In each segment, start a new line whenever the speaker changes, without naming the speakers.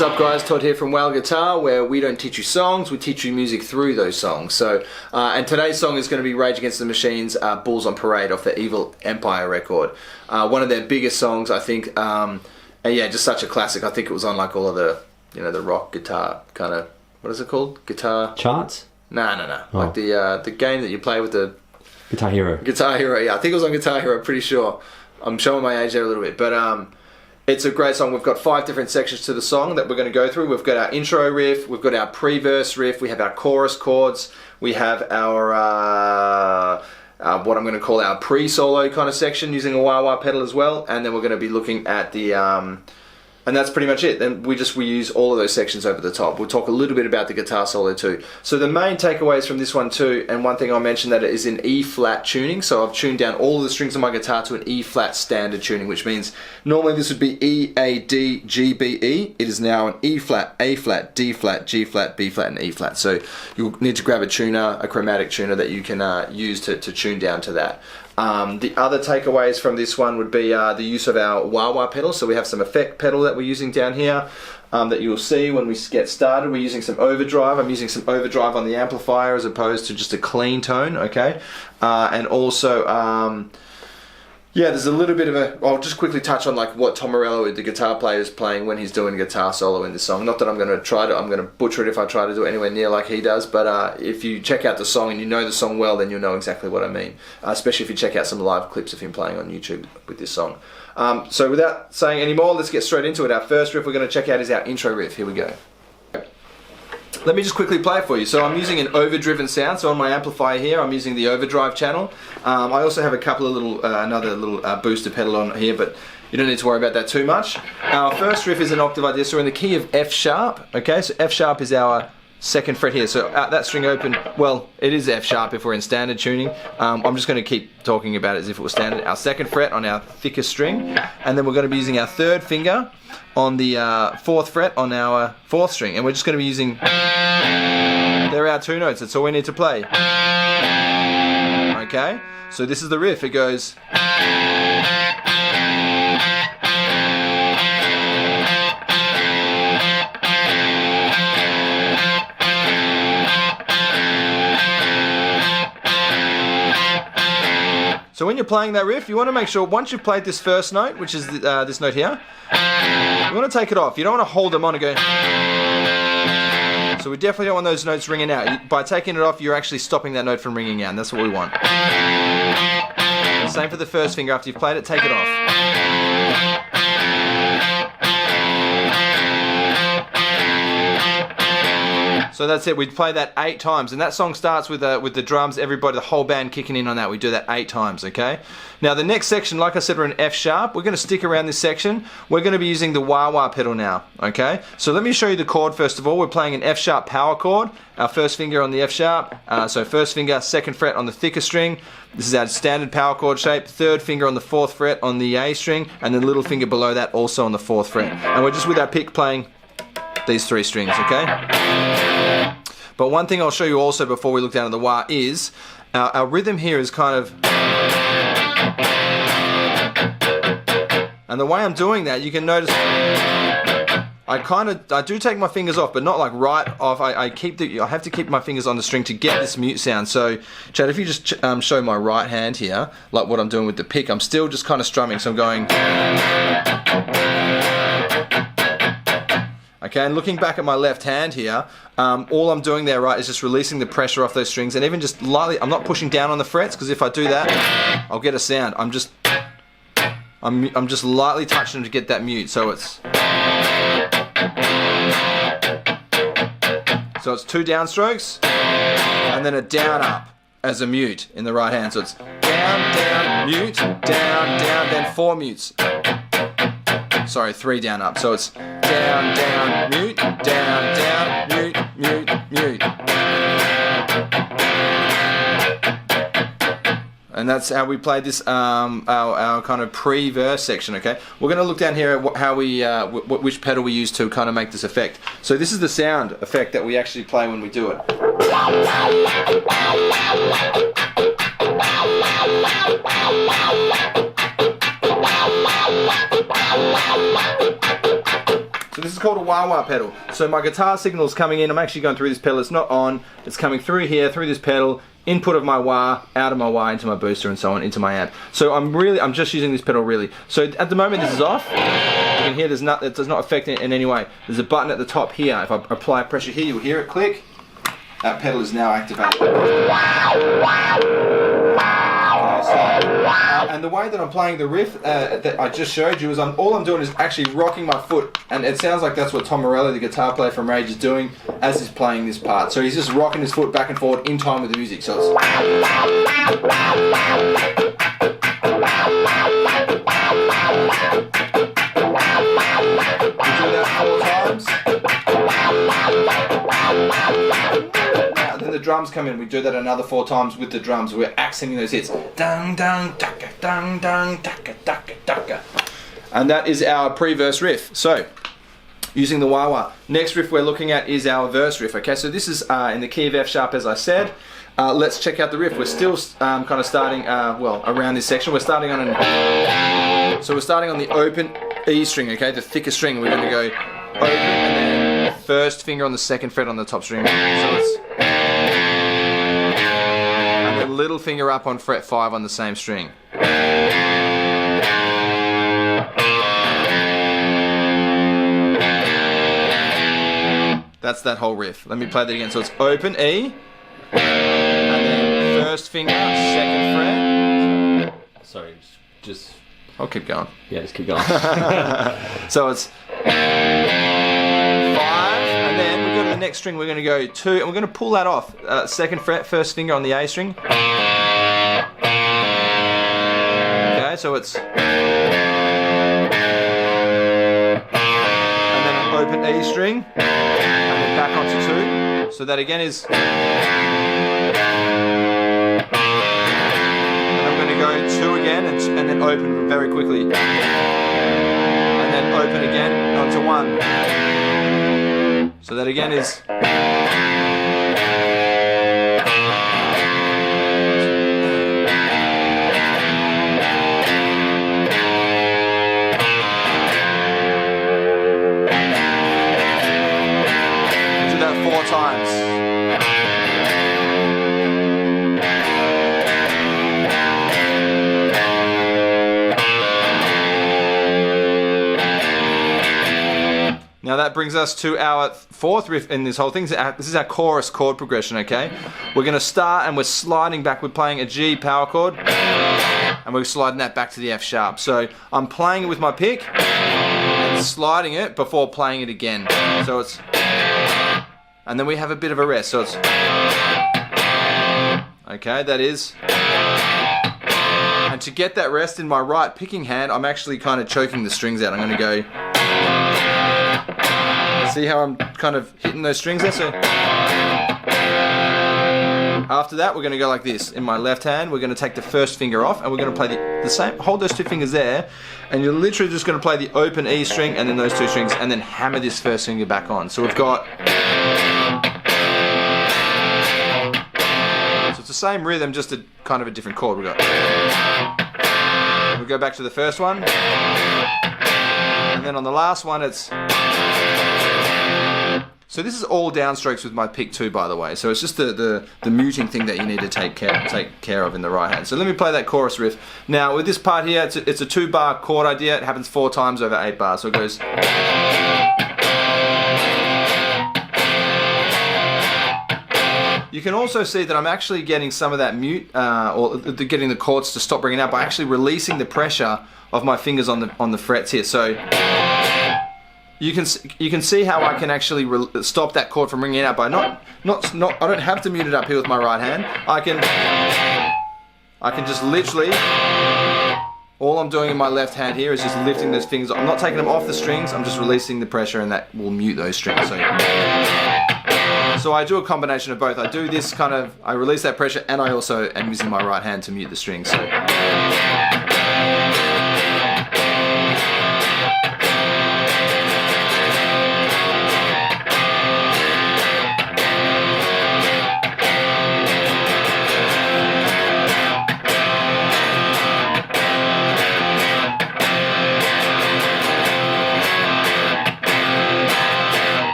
What's up guys, Todd here from Whale Guitar, where we don't teach you songs, we teach you music through those songs. So, and today's song is going to be Rage Against the Machine's Bulls on Parade off the Evil Empire record. One of their biggest songs, I think, and yeah, just such a classic. I think it was on like all of the, you know, the rock guitar kind of, what is it called? Guitar...
Charts?
No. Oh. Like the game that you play with the...
Guitar Hero. Guitar
Hero, yeah. I think it was on Guitar Hero, pretty sure. I'm showing my age there a little bit, but it's a great song. We've got 5 different sections to the song that we're going to go through. We've got our intro riff, we've got our pre-verse riff, we have our chorus chords, we have our what I'm going to call our pre-solo kind of section using a wah-wah pedal as well, and then we're going to be looking at the and that's pretty much it. Then we use all of those sections over the top. We'll talk a little bit about the guitar solo too. So the main takeaways from this one too, and one thing I'll mention, that it is in E flat tuning. So I've tuned down all of the strings on my guitar to an E flat standard tuning, which means normally this would be E, A, D, G, B, E. It is now an E flat, A flat, D flat, G flat, B flat, and E flat. So you'll need to grab a tuner, a chromatic tuner that you can use to tune down to that. The other takeaways from this one would be the use of our wah-wah pedal. So we have some effect pedal that we're using down here that you'll see when we get started. We're using some overdrive. I'm using some overdrive on the amplifier as opposed to just a clean tone, okay? And also, yeah, there's a little bit of a... I'll just quickly touch on like what Tom Morello, the guitar player, is playing when he's doing a guitar solo in this song. Not that I'm going to butcher it if I try to do it anywhere near like he does, but if you check out the song and you know the song well, then you'll know exactly what I mean. Especially if you check out some live clips of him playing on YouTube with this song. So without saying any more, let's get straight into it. Our first riff we're going to check out is our intro riff. Here we go. Let me just quickly play it for you. So I'm using an overdriven sound. So on my amplifier here, I'm using the overdrive channel. I also have a couple of little, another little booster pedal on here, but you don't need to worry about that too much. Our first riff is an octave like this. So we're in the key of F sharp. Okay, so F sharp is our 2nd fret here. So that string open, well, it is F sharp if we're in standard tuning. I'm just going to keep talking about it as if it was standard. Our 2nd fret on our thickest string, and then we're going to be using our 3rd finger on the 4th fret on our 4th string, and we're just going to be using, there are our 2 notes, that's all we need to play. Okay, so this is the riff. It goes, so when you're playing that riff, you want to make sure once you've played this first note, which is this note here, you want to take it off. You don't want to hold them on and go. So we definitely don't want those notes ringing out. By taking it off, you're actually stopping that note from ringing out, and that's what we want. Same for the first finger. After you've played it, take it off. So that's it. We play that 8 times, and that song starts with the drums, everybody, the whole band kicking in on that. We do that 8 times, okay? Now the next section, like I said, we're in F sharp. We're going to stick around this section. We're going to be using the wah-wah pedal now, okay? So let me show you the chord first of all. We're playing an F sharp power chord. Our first finger on the F sharp. So first finger, 2nd fret on the thicker string. This is our standard power chord shape. 3rd finger on the 4th fret on the A string, and then little finger below that also on the 4th fret. And we're just with our pick playing these 3 strings, okay? But one thing I'll show you also before we look down at the wah is our rhythm here is kind of, and the way I'm doing that, you can notice I do take my fingers off, but not like right off. I have to keep my fingers on the string to get this mute sound. So Chad, if you just show my right hand here, like what I'm doing with the pick, I'm still just kind of strumming, so I'm going. Okay, and looking back at my left hand here, all I'm doing there, right, is just releasing the pressure off those strings, and even just lightly, I'm not pushing down on the frets, because if I do that, I'll get a sound. I'm just lightly touching to get that mute, so it's 2 downstrokes, and then a down up as a mute in the right hand. So it's down, down, mute, down, down, then 4 mutes. Sorry, 3 down up. So it's down, down, mute, down, down, mute, mute, mute. And that's how we played this, our kind of pre-verse section, okay? We're going to look down here at how we, which pedal we use to kind of make this effect. So this is the sound effect that we actually play when we do it. So this is called a wah-wah pedal. So my guitar signal is coming in. I'm actually going through this pedal. It's not on. It's coming through here, through this pedal, input of my wah, out of my wah, into my booster, and so on, into my amp. So I'm just using this pedal really. So at the moment this is off. You can hear it does not affect it in any way. There's a button at the top here. If I apply pressure here, you'll hear it click. That pedal is now activated. And the way that I'm playing the riff that I just showed you is all I'm doing is actually rocking my foot, and it sounds like that's what Tom Morello, the guitar player from Rage, is doing as he's playing this part. So he's just rocking his foot back and forward in time with the music. So it's then the drums come in. We do that another 4 times with the drums. We're accenting those hits. Dang, dang, daka, dang, dang, daka, daka, daka. And that is our pre-verse riff. So, using the wah-wah. Next riff we're looking at is our verse riff. Okay, so this is in the key of F sharp, as I said. Let's check out the riff. We're still kind of starting, well, around this section. We're starting on we're starting on the open E string, okay, the thicker string. We're going to go open and then first finger on the 2nd fret on the top string. So it's and then little finger up on fret 5 on the same string. That's that whole riff. Let me play that again. So it's open E, and then first finger, 2nd fret.
Sorry, just...
I'll keep going.
Yeah, just keep going.
So it's 5, and then we go to the next string. We're going to go 2, and we're going to pull that off. 2nd fret, first finger on the A string. Okay, so it's... And then an open E string, and then back onto 2. So that again is... Go 2 again and then open very quickly, and then open again onto 1. So that again is do that 4 times. Now that brings us to our 4th riff in this whole thing. This is our chorus chord progression, okay? We're going to start and we're sliding back. We're playing a G power chord and we're sliding that back to the F sharp. So I'm playing it with my pick and sliding it before playing it again. So it's... And then we have a bit of a rest. So it's... Okay, that is... And to get that rest in my right picking hand, I'm actually kind of choking the strings out. I'm going to go... See how I'm kind of hitting those strings there? So after that, we're going to go like this. In my left hand, we're going to take the first finger off, and we're going to play the same. Hold those 2 fingers there, and you're literally just going to play the open E string, and then those 2 strings, and then hammer this first finger back on. So we've got... So it's the same rhythm, just a kind of a different chord. We'll go back to the first one, and then on the last one, it's... So this is all downstrokes with my pick too, by the way. So it's just the muting thing that you need to take care of in the right hand. So let me play that chorus riff. Now with this part here, it's a 2-bar chord idea. It happens 4 times over 8 bars. So it goes... You can also see that I'm actually getting some of that mute, or getting the chords to stop ringing out by actually releasing the pressure of my fingers on the frets here. So you can see how I can actually stop that chord from ringing out by not. I don't have to mute it up here with my right hand. I can just literally. All I'm doing in my left hand here is just lifting those fingers. I'm not taking them off the strings. I'm just releasing the pressure, and that will mute those strings. So I do a combination of both. I do this kind of, I release that pressure, and I also am using my right hand to mute the strings. So.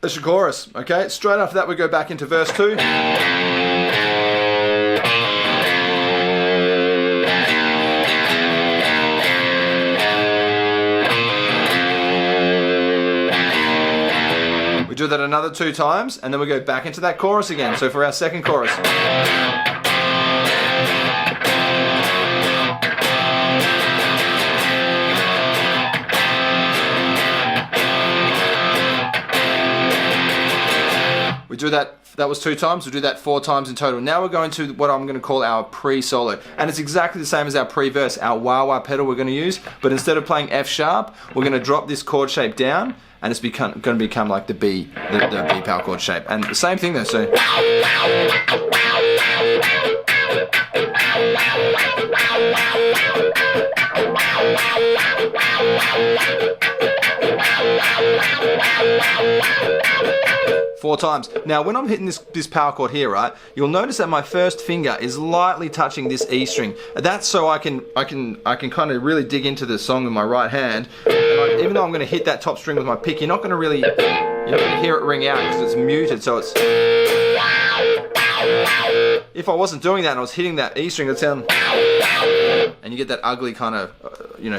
That's your chorus, okay? Straight after that, we go back into verse 2. We do that another 2 times, and then we go back into that chorus again. So for our second chorus. We do that was 2 times, we'll do that 4 times in total. Now we're going to what I'm going to call our pre-solo. And it's exactly the same as our pre-verse, our wah-wah pedal we're going to use, but instead of playing F sharp, we're going to drop this chord shape down, and it's going to become like the B power chord shape. And the same thing though, so. Four times. Now, when I'm hitting this power chord here, right, you'll notice that my first finger is lightly touching this E string. That's so I can kind of really dig into the song with my right hand. And even though I'm going to hit that top string with my pick, you're not going to really hear it ring out because it's muted. So it's. If I wasn't doing that and I was hitting that E string, it'd sound. And you get that ugly kind of,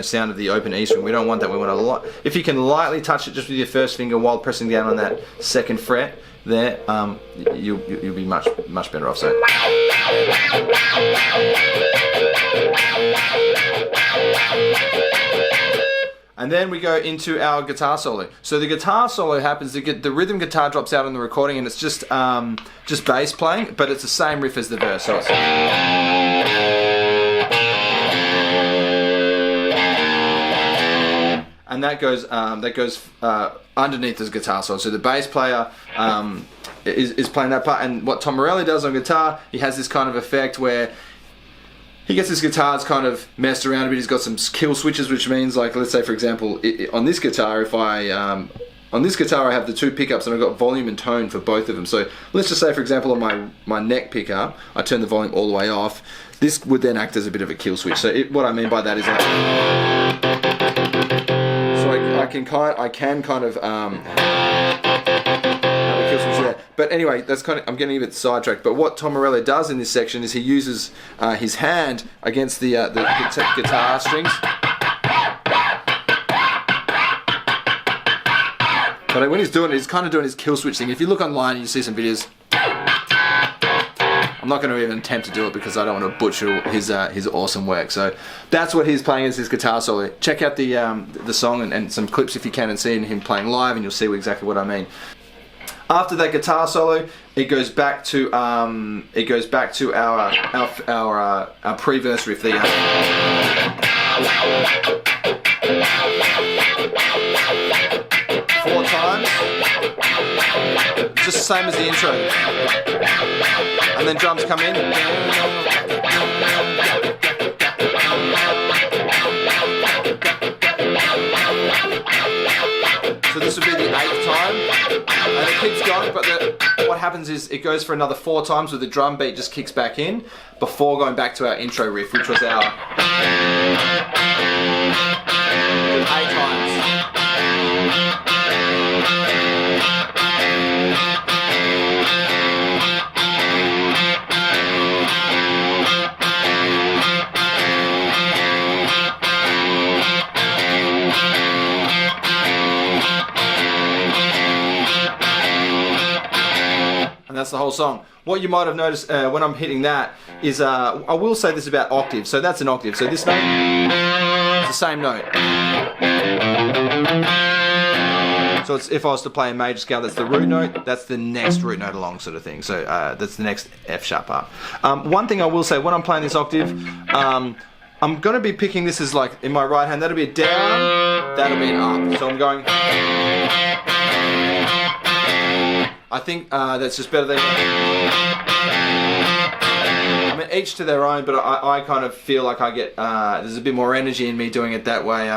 sound of the open E string. We don't want that. We want a lot. If you can lightly touch it just with your first finger while pressing down on that second fret, there, you'll be much better off. So. And then we go into our guitar solo. So the guitar solo happens to get the rhythm guitar drops out on the recording, and it's just bass playing, but it's the same riff as the verse. So it's. And that goes underneath this guitar solo. So the bass player is playing that part, and what Tom Morello does on guitar, he has this kind of effect where he gets his guitars kind of messed around a bit. He's got some kill switches, which means, like, let's say for example, on this guitar, if I on this guitar I have the 2 pickups and I've got volume and tone for both of them. So let's just say for example on my neck pickup, I turn the volume all the way off. This would then act as a bit of a kill switch. So what I mean by that is like. I can kind of have a kill switch there. But anyway, I'm getting a bit sidetracked. But what Tom Morello does in this section is he uses his hand against the guitar strings. But when he's doing it, he's kind of doing his kill switch thing. If you look online, you see some videos. I'm not going to even attempt to do it because I don't want to butcher his awesome work. So that's what he's playing as his guitar solo. Check out the song and some clips if you can and see him playing live, and you'll see exactly what I mean. After that guitar solo, it goes back to our pre-verse riff. 4 times, just the same as the intro. And then drums come in. So this would be the 8th time, and it keeps going, but what happens is it goes for another 4 times where the drum beat just kicks back in before going back to our intro riff, which was our 8 times. And that's the whole song. What you might have noticed when I'm hitting that is, I will say this about octaves. So that's an octave. So this note is the same note. So it's, if I was to play a major scale, that's the root note, that's the next root note along sort of thing. So that's the next F sharp part. One thing I will say, when I'm playing this octave, I'm going to be picking this as like, in my right hand, that'll be a down, that'll be an up. So I'm going... I think that's just better than... I mean, each to their own, but I kind of feel like I get... there's a bit more energy in me doing it that way.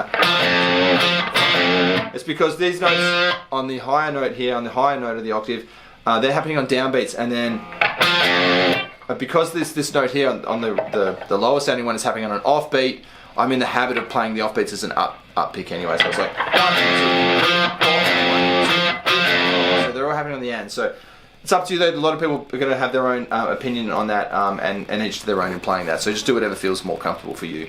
It's because these notes on the higher note here, on the higher note of the octave, they're happening on downbeats, and then because this note here on the lower sounding one is happening on an offbeat, I'm in the habit of playing the offbeats as an up pick anyway. So it's like 1, 2, 3, 4, 1, 2, 3. So they're all happening on the end. So it's up to you though. A lot of people are going to have their own opinion on that, and each to their own in playing that. So just do whatever feels more comfortable for you.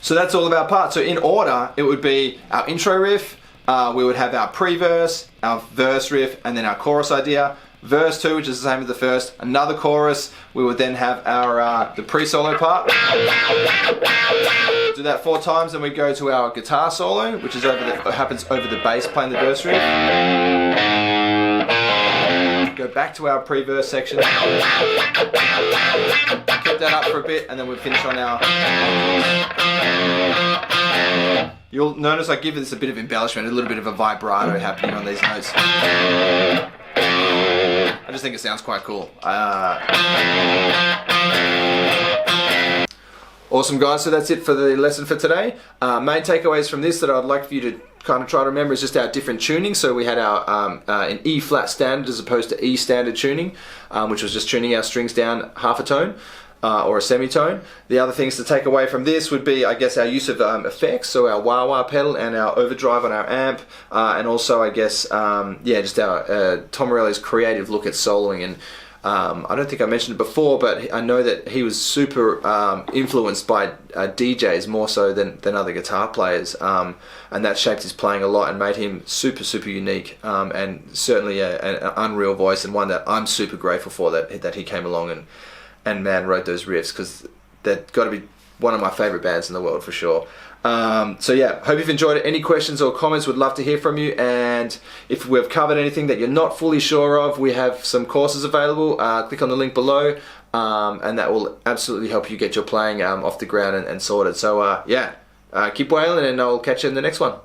So that's all of our parts. So in order, it would be our intro riff, we would have our pre-verse, our verse riff, and then our chorus idea. Verse 2, which is the same as the first, another chorus. We would then have our the pre-solo part. Do that 4 times, then we go to our guitar solo, which is happens over the bass playing the verse riff. Go back to our pre-verse section. Keep that up for a bit, and then we finish on our. You'll notice I give this a bit of embellishment, a little bit of a vibrato happening on these notes. I just think it sounds quite cool. Awesome, guys. So that's it for the lesson for today. Main takeaways from this that I'd like for you to kind of try to remember is just our different tuning. So we had our an E flat standard as opposed to E standard tuning, which was just tuning our strings down half a tone. Or a semitone. The other things to take away from this would be, I guess, our use of effects, so our wah-wah pedal and our overdrive on our amp, and also, I guess, just our Tom Morello's creative look at soloing. And I don't think I mentioned it before, but I know that he was super influenced by DJs more so than other guitar players, and that shaped his playing a lot and made him super, super unique, and certainly an unreal voice, and one that I'm super grateful for that he came along and man wrote those riffs, because they've got to be one of my favorite bands in the world for sure. So yeah, hope you've enjoyed it. Any questions or comments, would love to hear from you. And if we've covered anything that you're not fully sure of, we have some courses available. Click on the link below, and that will absolutely help you get your playing off the ground and sorted. So keep wailing, and I'll catch you in the next one.